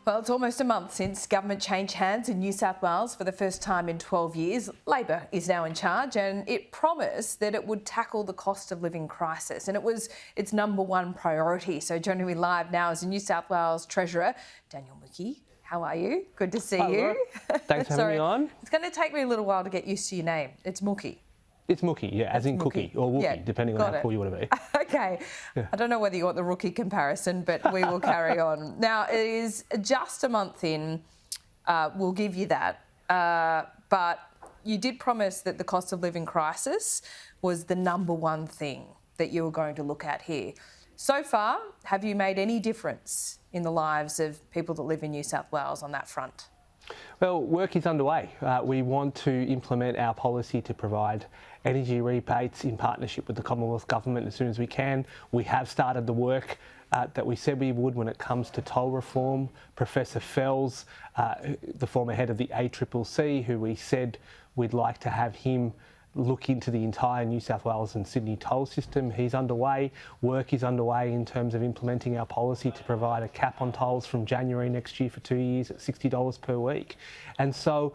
Well, it's almost a month since government changed hands in New South Wales for the first time in 12 years. Labor is now in charge and it promised that it would tackle the cost of living crisis, and it was its number one priority. So joining me live now is the New South Wales Treasurer, Daniel Mookhey. How are you? Good to see you. Thanks for having me on. It's going to take me a little while to get used to your name. It's Mookhey. It's Mookhey, yeah, as in cookie or Wookie, Yeah, depending on how cool you want to be. Okay. Yeah. I don't know whether you want the rookie comparison, but we will carry on. Now, it is just a month in. We'll give you that. But you did promise that the cost of living crisis was the number one thing that you were going to look at here. So far, have you made any difference in the lives of people that live in New South Wales on that front? Well, work is underway. We want to implement our policy to provide energy rebates in partnership with the Commonwealth Government as soon as we can. We have started the work that we said we would when it comes to toll reform. Professor Fells, the former head of the ACCC, who we said we'd like to have him look into the entire New South Wales and Sydney toll system. He's underway. Work is underway in terms of implementing our policy to provide a cap on tolls from January next year for 2 years at $60 per week. And so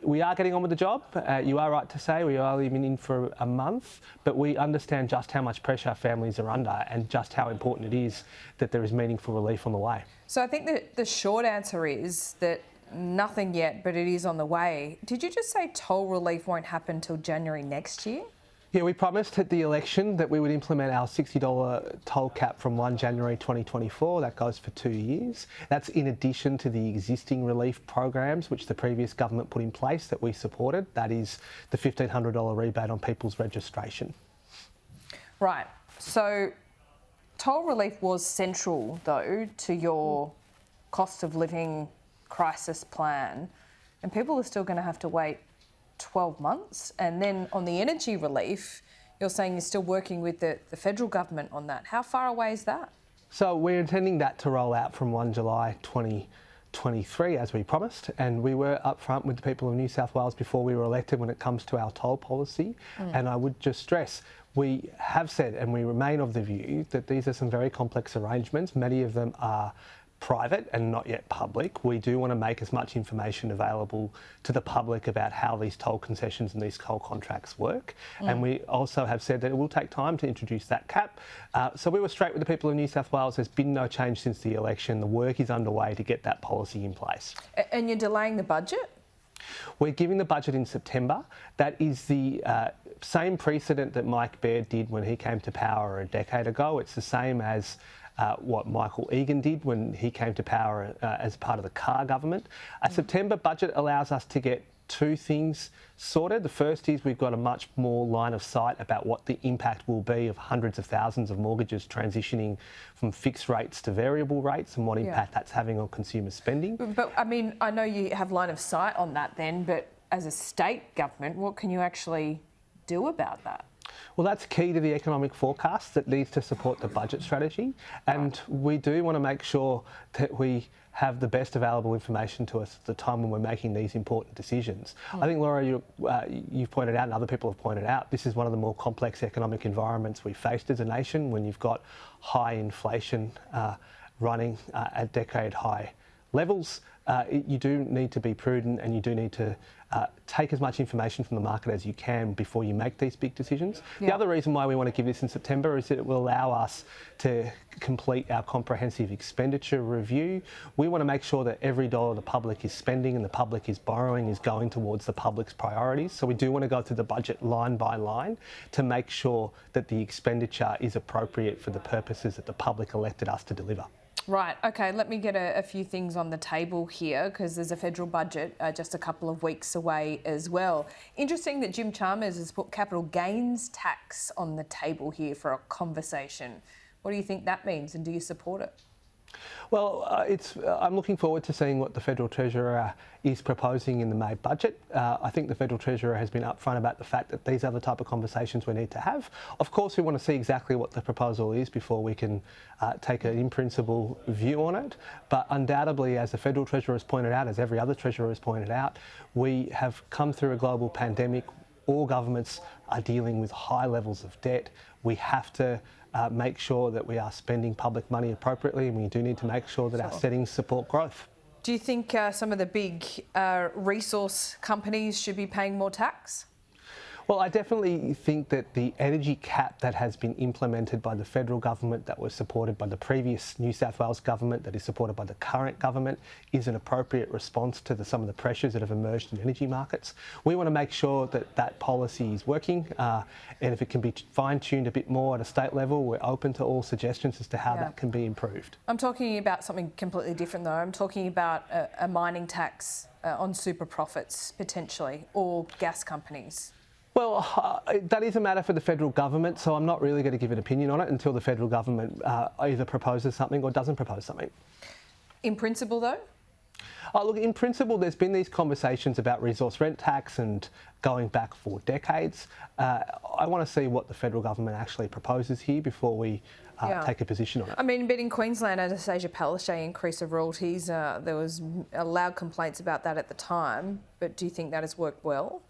we are getting on with the job. You are right to say we are even in for a month, but we understand just how much pressure families are under and just how important it is that there is meaningful relief on the way. So I think that the short answer is that nothing yet, but it is on the way. Did you just say toll relief won't happen till January next year? Yeah, we promised at the election that we would implement our $60 toll cap from 1 January 2024. That goes for 2 years. That's in addition to the existing relief programs which the previous government put in place that we supported. That is the $1,500 rebate on people's registration. Right. So toll relief was central, though, to your cost of living crisis plan, and people are still going to have to wait 12 months. And then on the energy relief, you're saying you're still working with the federal government on that. How far away is that? So we're intending that to roll out from 1 July 2023 as we promised, and we were upfront with the people of New South Wales before we were elected when it comes to our toll policy. And I would just stress, we have said and we remain of the view that these are some very complex arrangements. Many of them are private and not yet public. We do want to make as much information available to the public about how these toll concessions and these toll contracts work. And we also have said that it will take time to introduce that cap. So we were straight with the people of New South Wales. There's been no change since the election. The work is underway to get that policy in place. And you're delaying the budget? We're giving the budget in September. That is the same precedent that Mike Baird did when he came to power a decade ago. It's the same as what Michael Egan did when he came to power as part of the Carr government. A September budget allows us to get two things sorted. The first is we've got a much more line of sight about what the impact will be of hundreds of thousands of mortgages transitioning from fixed rates to variable rates and what impact that's having on consumer spending. But I mean, I know you have line of sight on that then, but as a state government, what can you actually do about that? Well, that's key to the economic forecast that needs to support the budget strategy. And we do want to make sure that we have the best available information to us at the time when we're making these important decisions. I think, Laura, you've pointed out and other people have pointed out, this is one of the more complex economic environments we've faced as a nation when you've got high inflation running at decade high levels. You do need to be prudent and you do need to take as much information from the market as you can before you make these big decisions. The other reason why we want to give this in September is that it will allow us to complete our comprehensive expenditure review. We want to make sure that every dollar the public is spending and the public is borrowing is going towards the public's priorities. So we do want to go through the budget line by line to make sure that the expenditure is appropriate for the purposes that the public elected us to deliver. Right, okay, let me get a few things on the table here because there's a federal budget just a couple of weeks away as well. Interesting that Jim Chalmers has put capital gains tax on the table here for a conversation. What do you think that means and do you support it? Well, I'm looking forward to seeing what the Federal Treasurer is proposing in the May budget. I think the Federal Treasurer has been upfront about the fact that these are the type of conversations we need to have. Of course, we want to see exactly what the proposal is before we can take an in-principle view on it. But undoubtedly, as the Federal Treasurer has pointed out, as every other Treasurer has pointed out, we have come through a global pandemic. All governments are dealing with high levels of debt. We have to make sure that we are spending public money appropriately, and we do need to make sure that our settings support growth. Do you think some of the big resource companies should be paying more tax? Well, I definitely think that the energy cap that has been implemented by the federal government, that was supported by the previous New South Wales government, that is supported by the current government, is an appropriate response to some of the pressures that have emerged in energy markets. We want to make sure that that policy is working, and if it can be fine-tuned a bit more at a state level, we're open to all suggestions as to how that can be improved. I'm talking about something completely different though. I'm talking about a mining tax on super profits potentially, or gas companies. Well, that is a matter for the federal government, so I'm not really going to give an opinion on it until the federal government either proposes something or doesn't propose something. In principle, though? Oh, look, in principle, there's been these conversations about resource rent tax and going back for decades. I want to see what the federal government actually proposes here before we take a position on it. I mean, but in Queensland, Anastasia Palaszczuk increase of royalties, there was loud complaints about that at the time, but do you think that has worked well?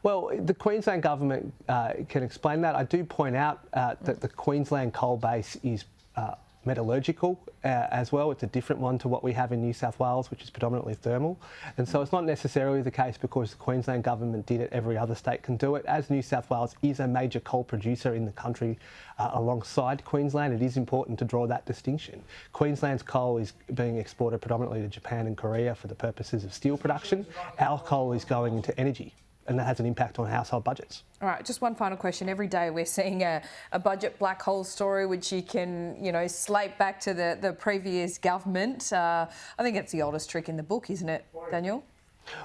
Well, the Queensland government can explain that. I do point out that the Queensland coal base is metallurgical as well. It's a different one to what we have in New South Wales, which is predominantly thermal. And so it's not necessarily the case because the Queensland government did it, every other state can do it. As New South Wales is a major coal producer in the country alongside Queensland, it is important to draw that distinction. Queensland's coal is being exported predominantly to Japan and Korea for the purposes of steel production. Our coal is going into energy, and that has an impact on household budgets. All right, just one final question. Every day we're seeing a budget black hole story, which you can, slate back to the previous government. I think it's the oldest trick in the book, isn't it, Daniel?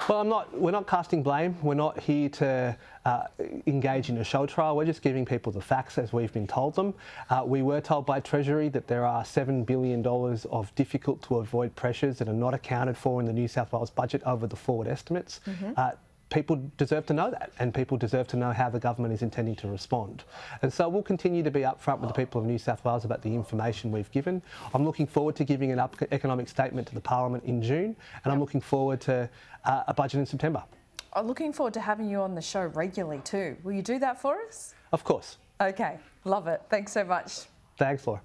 Well, we're not casting blame. We're not here to engage in a show trial. We're just giving people the facts as we've been told them. We were told by Treasury that there are $7 billion of difficult to avoid pressures that are not accounted for in the New South Wales budget over the forward estimates. People deserve to know that, and people deserve to know how the government is intending to respond. And so we'll continue to be upfront with the people of New South Wales about the information we've given. I'm looking forward to giving an economic statement to the Parliament in June, and I'm looking forward to a budget in September. I'm looking forward to having you on the show regularly too. Will you do that for us? Of course. Okay, love it. Thanks so much. Thanks, Laura.